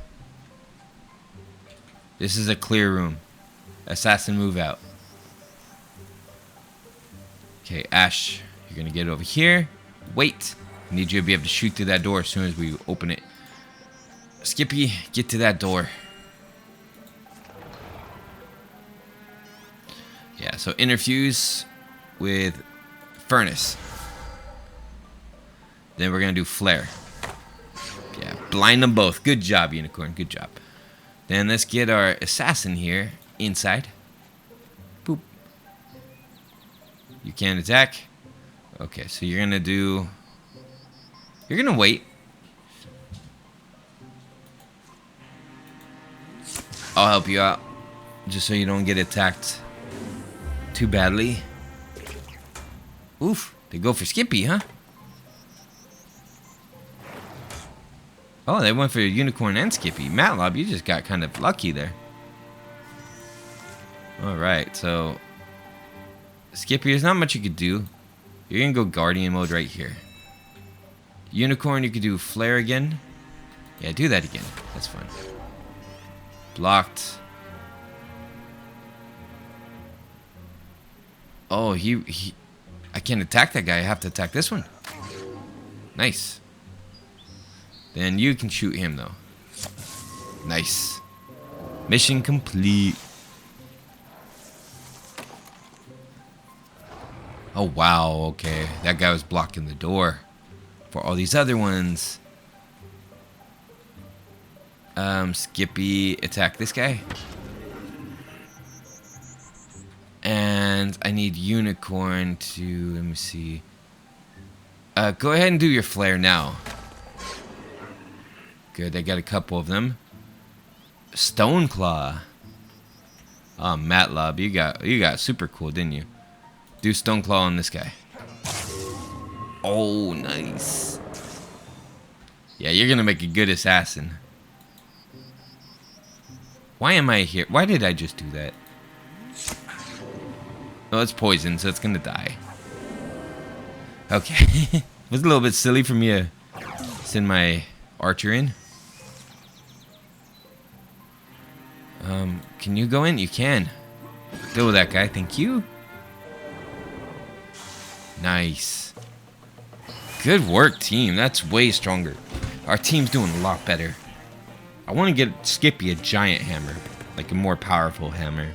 [SPEAKER 1] This is a clear room. Assassin, move out. Okay, Ash, you're gonna get over here. Wait. I need you to be able to shoot through that door as soon as we open it. Skippy, get to that door. Yeah, so interfuse with furnace. Then we're gonna do flare. Yeah, blind them both. Good job, Unicorn. Good job. Then let's get our assassin here inside. Boop. You can't attack. Okay, so you're gonna do... You're gonna wait. I'll help you out. Just so you don't get attacked too badly. Oof, they go for Skippy, huh? Oh, they went for Unicorn and Skippy. Matlob, you just got kind of lucky there. Alright, so... Skippy, there's not much you could do. You're gonna go Guardian mode right here. Unicorn, you could do Flare again. Yeah, do that again. That's fine. Blocked. Oh, he... I can't attack that guy. I have to attack this one. Nice. Then you can shoot him, though. Nice. Mission complete. Oh, wow. Okay. That guy was blocking the door for all these other ones. Skippy, attack this guy. And I need Unicorn to, let me see. Go ahead and do your flare now. Good, I got a couple of them. Stoneclaw. Oh, Matlob, you got super cool, didn't you? Do Stoneclaw on this guy. Oh, nice. Yeah, you're gonna make a good assassin. Why am I here? Why did I just do that? Oh, it's poison, so it's gonna die. Okay. It was a little bit silly for me to send my archer in. Can you go in? You can. Deal with that guy, thank you. Nice. Good work, team. That's way stronger. Our team's doing a lot better. I want to get Skippy a giant hammer, like a more powerful hammer.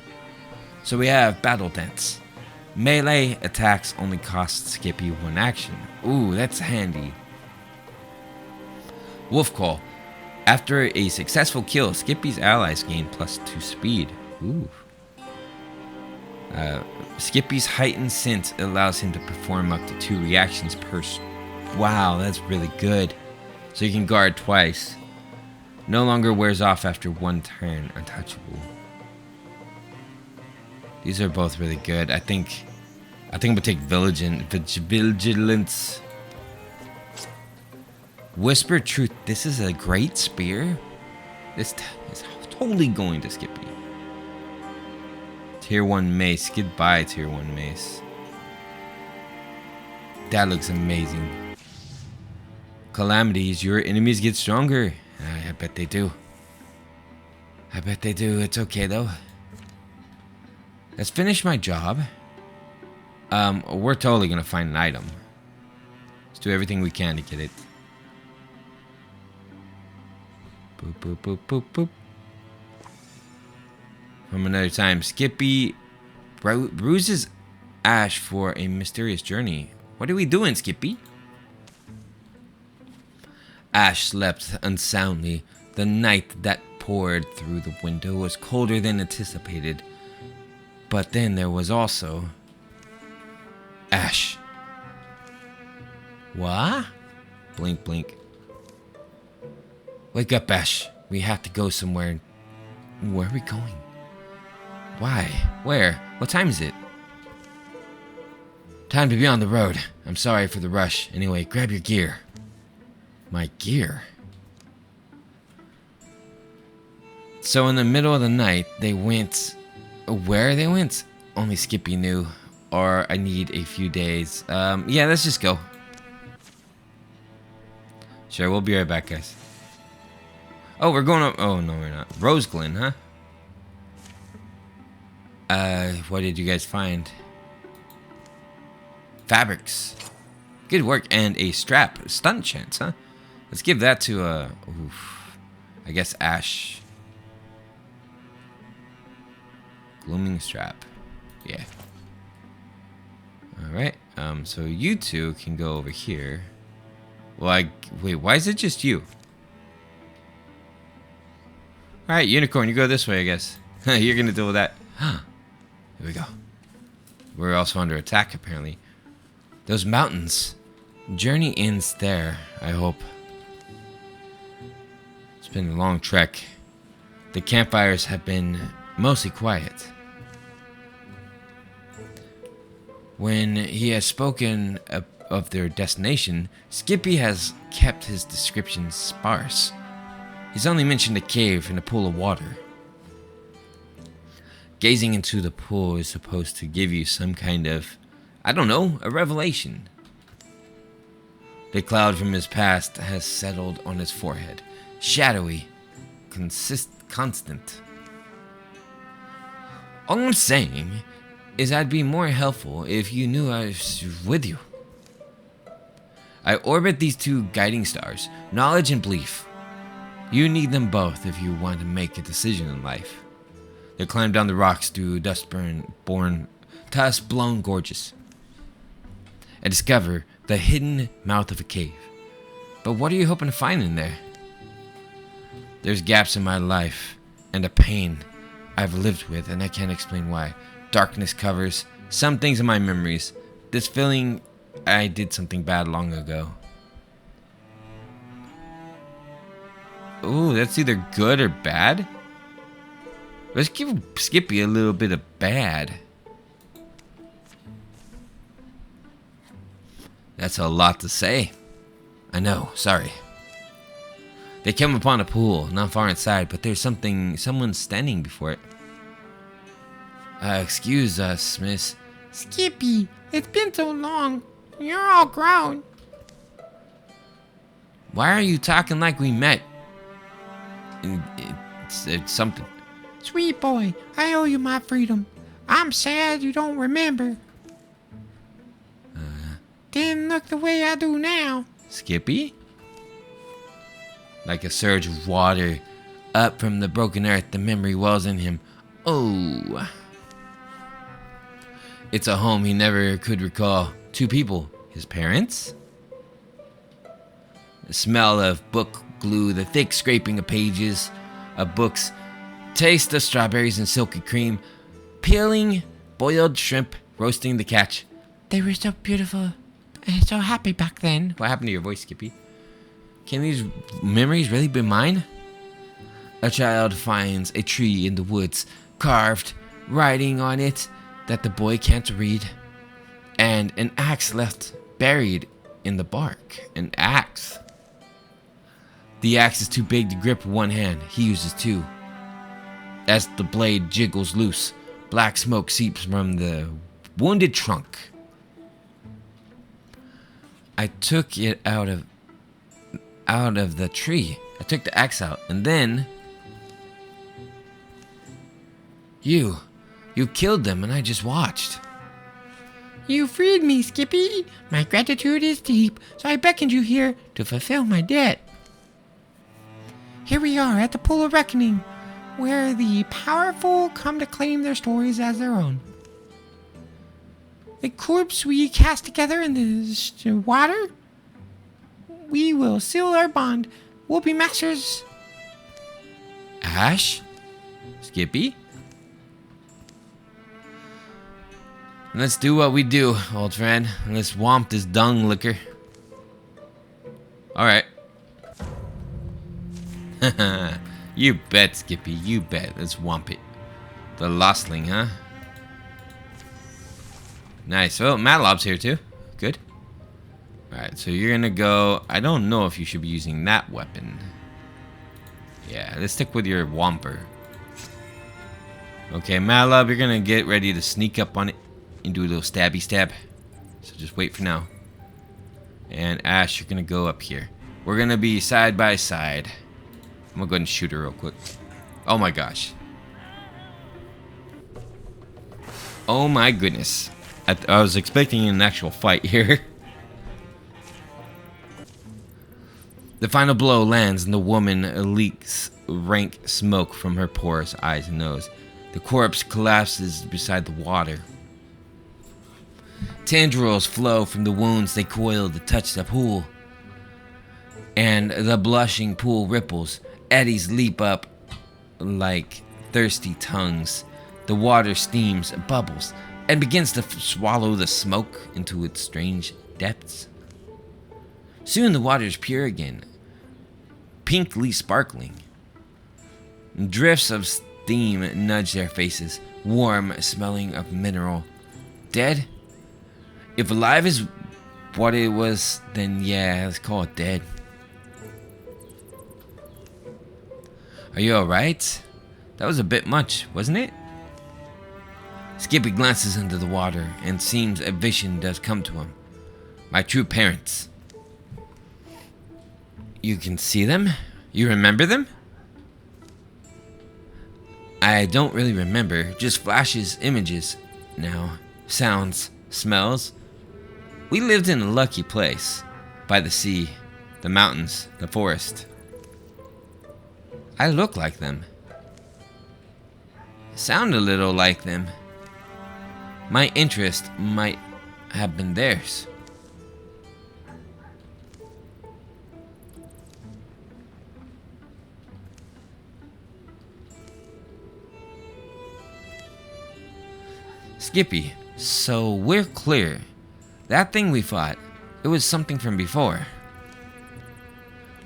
[SPEAKER 1] So we have Battle Dance. Melee attacks only cost Skippy 1 action. Ooh, that's handy. Wolf Call. After a successful kill, Skippy's allies gain +2 speed. Ooh. Skippy's heightened sense allows him to perform up to 2 reactions per... Wow, that's really good. So you can guard twice. No longer wears off after 1 turn. Untouchable. These are both really good. I think we'll take Vigilance. Whisper Truth. This is a great spear. This is totally going to Skippy. Tier 1 mace. Goodbye, Tier 1 mace. That looks amazing. Calamities. Your enemies get stronger. I bet they do. I bet they do. It's okay, though. Let's finish my job. We're totally going to find an item. Let's do everything we can to get it. Boop, boop, boop, boop, boop. From another time, Skippy bruises Ash for a mysterious journey. What are we doing, Skippy? Ash slept unsoundly. The night that poured through the window was colder than anticipated. But then there was also... Ash. What? Blink, blink. Wake up, Ash. We have to go somewhere. Where are we going? Why? Where? What time is it? Time to be on the road. I'm sorry for the rush. Anyway, grab your gear. My gear? So in the middle of the night, they went... Where they went? Only Skippy knew. Or I need a few days. Yeah, let's just go. Sure, we'll be right back, guys. Oh, we're going up... Oh, no, we're not. Rose Glen, huh? What did you guys find? Fabrics. Good work. And a strap. Stunt chance, huh? Let's give that to, I guess Ash. Glooming strap. Yeah. Alright. So you two can go over here. Well, wait, why is it just you? Alright, Unicorn, you go this way, I guess. You're gonna deal with that. Here we go. We're also under attack, apparently. Those mountains. Journey ends there, I hope. It's been a long trek. The campfires have been mostly quiet. When he has spoken of their destination, Skippy has kept his descriptions sparse. He's only mentioned a cave and a pool of water. Gazing into the pool is supposed to give you some kind of, I don't know, a revelation. The cloud from his past has settled on his forehead, shadowy, constant. All I'm saying is I'd be more helpful if you knew I was with you. I orbit these two guiding stars, knowledge and belief. You need them both if you want to make a decision in life. They climb down the rocks through dust-blown gorges and discover the hidden mouth of a cave. But what are you hoping to find in there? There's gaps in my life and a pain I've lived with, and I can't explain why. Darkness covers some things in my memories. This feeling I did something bad long ago. Ooh, that's either good or bad. Let's give Skippy a little bit of bad. That's a lot to say. I know, sorry. They come upon a pool, not far inside, but there's someone standing before it. Excuse us, miss.
[SPEAKER 2] Skippy, it's been so long. You're all grown.
[SPEAKER 1] Why are you talking like we met? It's something.
[SPEAKER 2] Sweet boy, I owe you my freedom. I'm sad you don't remember. Didn't look the way I do now.
[SPEAKER 1] Skippy? Like a surge of water, up from the broken earth, the memory wells in him. Oh. It's a home he never could recall. Two people. His parents? The smell of book glue, the thick scraping of pages of books, taste of strawberries and silky cream, peeling boiled shrimp, roasting the catch.
[SPEAKER 2] They were so beautiful and so happy back then.
[SPEAKER 1] What happened to your voice, Skippy? Can these memories really be mine? A child finds a tree in the woods, carved, writing on it that the boy can't read, and an axe left buried in the bark. An axe. The axe is too big to grip with one hand. He uses two. As the blade jiggles loose, black smoke seeps from the wounded trunk. I took it out of the tree. I took the axe out, and then you killed them, and I just watched.
[SPEAKER 2] You freed me, Skippy. My gratitude is deep, so I beckoned you here to fulfill my debt. Here we are at the Pool of Reckoning, where the powerful come to claim their stories as their own. The corpse we cast together in the water, we will seal our bond. We'll be masters.
[SPEAKER 1] Ash? Skippy? Let's do what we do, old friend. Let's womp this dung liquor. Alright. You bet, Skippy, you bet. Let's womp it. The Lostling, huh? Nice. Oh, Matlob's here too. Good. Alright, so you're gonna go... I don't know if you should be using that weapon. Yeah, let's stick with your Whomper. Okay, Matlob, you're gonna get ready to sneak up on it and do a little stabby stab. So just wait for now. And Ash, you're gonna go up here. We're gonna be side by side. I'm gonna go ahead and shoot her real quick. Oh my gosh. Oh my goodness. I was expecting an actual fight here. The final blow lands and the woman leaks rank smoke from her porous eyes and nose. The corpse collapses beside the water. Tendrils flow from the wounds they coil to touch the pool. And the blushing pool ripples. Eddies leap up like thirsty tongues. The water steams, bubbles. and begins to swallow the smoke into its strange depths. Soon the water is pure again, pinkly sparkling. Drifts of steam nudge their faces, warm, smelling of mineral. Dead? If alive is what it was, then yeah, let's call it dead. Are you alright? That was a bit much, wasn't it? Skippy glances into the water and seems a vision does come to him. My true parents. You can see them? You remember them? I don't really remember, just flashes, images now, sounds, smells. We lived in a lucky place, by the sea, the mountains, the forest. I look like them. Sound a little like them. My interest might have been theirs. Skippy, so we're clear. That thing we fought, it was something from before.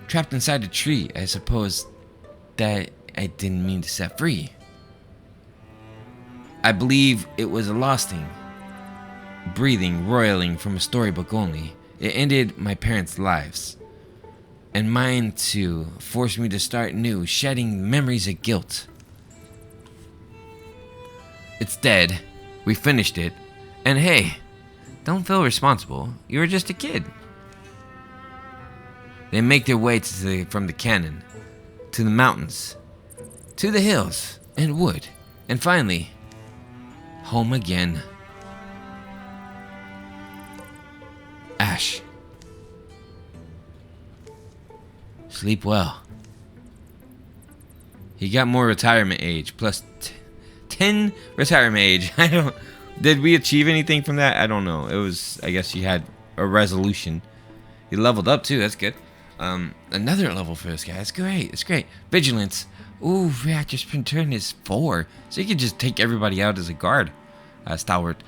[SPEAKER 1] Trapped inside a tree, I suppose that I didn't mean to set free. I believe it was a lost thing. Breathing, roiling from a storybook only. It ended my parents' lives. And mine too, forced me to start new, shedding memories of guilt. It's dead. We finished it. And hey, don't feel responsible. You were just a kid. They make their way from the canyon, to the mountains, to the hills, and wood, and finally, home again. Ash. Sleep well. He got more retirement age, plus 10 retirement age. Did we achieve anything from that? I don't know. It was, I guess you had a resolution. He leveled up too, that's good. Another level for this guy, that's great, it's great. Vigilance. Ooh, reactor sprint turn is 4. So you can just take everybody out as a guard. Stalwart.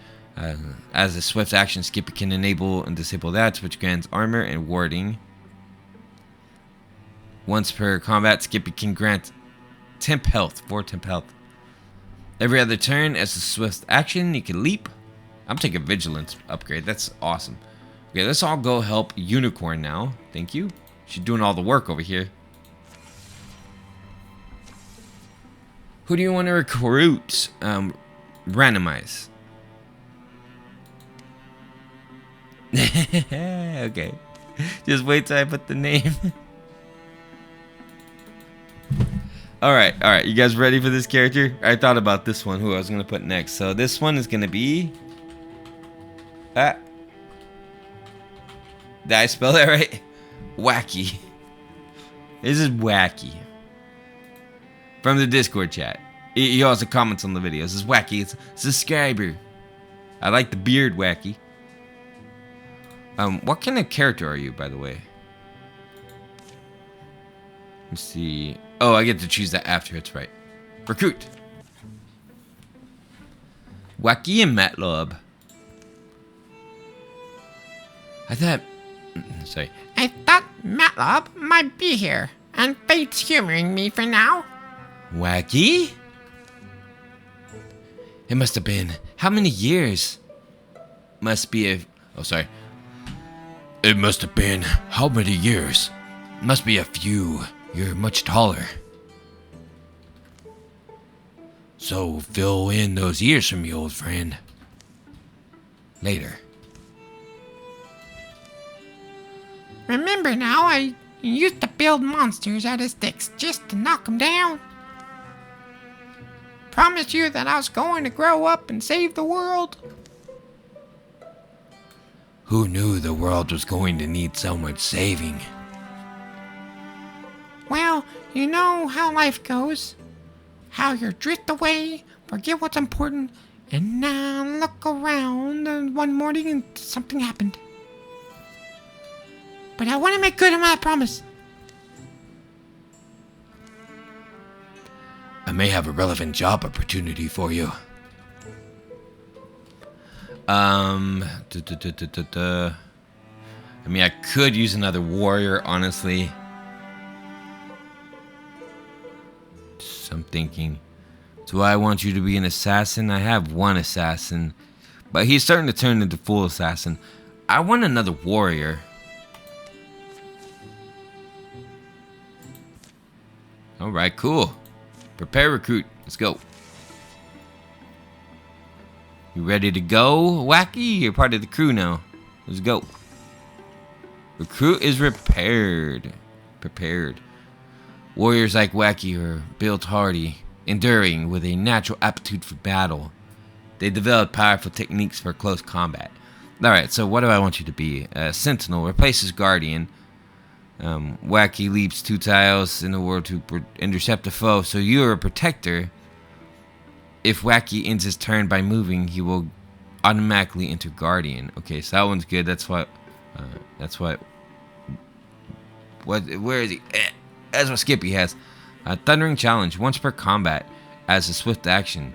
[SPEAKER 1] As a swift action, Skippy can enable and disable that, which grants armor and warding. Once per combat, Skippy can grant temp health, 4 temp health. Every other turn, as a swift action, you can leap. I'm taking vigilance upgrade, that's awesome. Okay, let's all go help Unicorn now. Thank you. She's doing all the work over here. Who do you want to recruit? Randomize. Okay. Just wait till I put the name. Alright. You guys ready for this character? I thought about this one, who I was going to put next. So this one is going to be... Did I spell that right? Wacky. This is Wacky. From the Discord chat. He also comments on the videos. This is Wacky. It's a subscriber. I like the beard, Wacky. What kind of character are you, by the way? Let's see. Oh, I get to choose that after. It's right. Recruit. Wacky and Matlob. I thought
[SPEAKER 2] Matlob might be here, and fate's humoring me for now.
[SPEAKER 1] Wacky? It must have been... How many years? Must be a... Oh, sorry. It must have been... How many years? Must be a few. You're much taller. So, fill in those years for me, old friend. Later.
[SPEAKER 2] Remember now, I used to build monsters out of sticks just to knock them down. Promised you that I was going to grow up and save the world.
[SPEAKER 1] Who knew the world was going to need so much saving?
[SPEAKER 2] Well, you know how life goes. How you drift away, forget what's important, and now look around and one morning and something happened. But I want to make good on my promise.
[SPEAKER 1] I may have a relevant job opportunity for you. I mean, I could use another warrior, honestly. So I'm thinking, do I want you to be an assassin? I have one assassin, but he's starting to turn into full assassin. I want another warrior. Alright, cool. Prepare recruit. Let's go. You ready to go, Wacky? You're part of the crew now. Let's go. Recruit is prepared. Warriors like Wacky are built hardy, enduring with a natural aptitude for battle. They develop powerful techniques for close combat. Alright, so what do I want you to be? Sentinel replaces Guardian. Wacky leaps 2 tiles in the world to intercept a foe, so you are a protector. If Wacky ends his turn by moving, he will automatically enter Guardian. Okay, so that one's good. That's what. Where is he? That's what Skippy has. Thundering Challenge. Once per combat, as a swift action,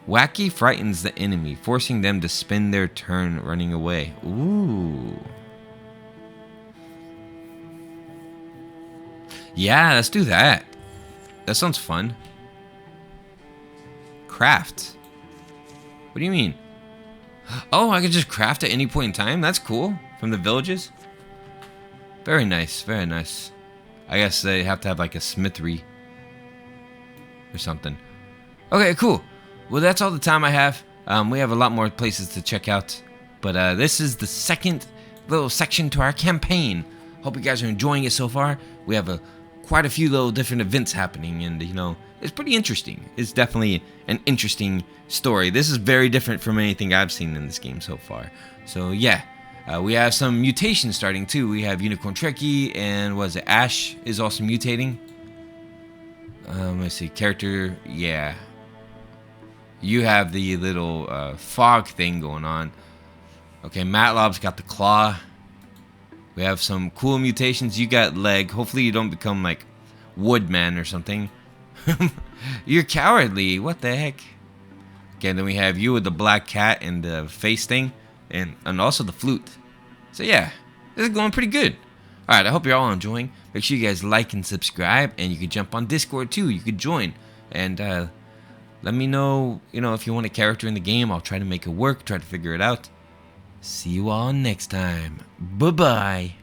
[SPEAKER 1] Wacky frightens the enemy, forcing them to spend their turn running away. Ooh. Yeah, let's do that. That sounds fun. Craft. What do you mean? Oh, I can just craft at any point in time? That's cool. From the villages? Very nice, very nice. I guess they have to have like a smithery or something. Okay, cool. Well, that's all the time I have. We have a lot more places to check out. But this is the second little section to our campaign. Hope you guys are enjoying it so far. We have quite a few little different events happening, and you know, it's pretty interesting. It's definitely an interesting story. This is very different from anything I've seen in this game so far. So yeah, we have some mutations starting too. We have Unicorn Trekkie, and what is it? Ash is also mutating. Let's see, character, yeah. You have the little fog thing going on. Okay, Matlob's got the claw. We have some cool mutations. You got leg. Hopefully you don't become like Woodman or something. You're cowardly. What the heck? Okay, then we have you with the black cat and the face thing. And also the flute. So yeah, this is going pretty good. Alright, I hope you're all enjoying. Make sure you guys like and subscribe. And you can jump on Discord too. You could join. And let me know, if you want a character in the game. I'll try to make it work. Try to figure it out. See you all next time. Bye-bye.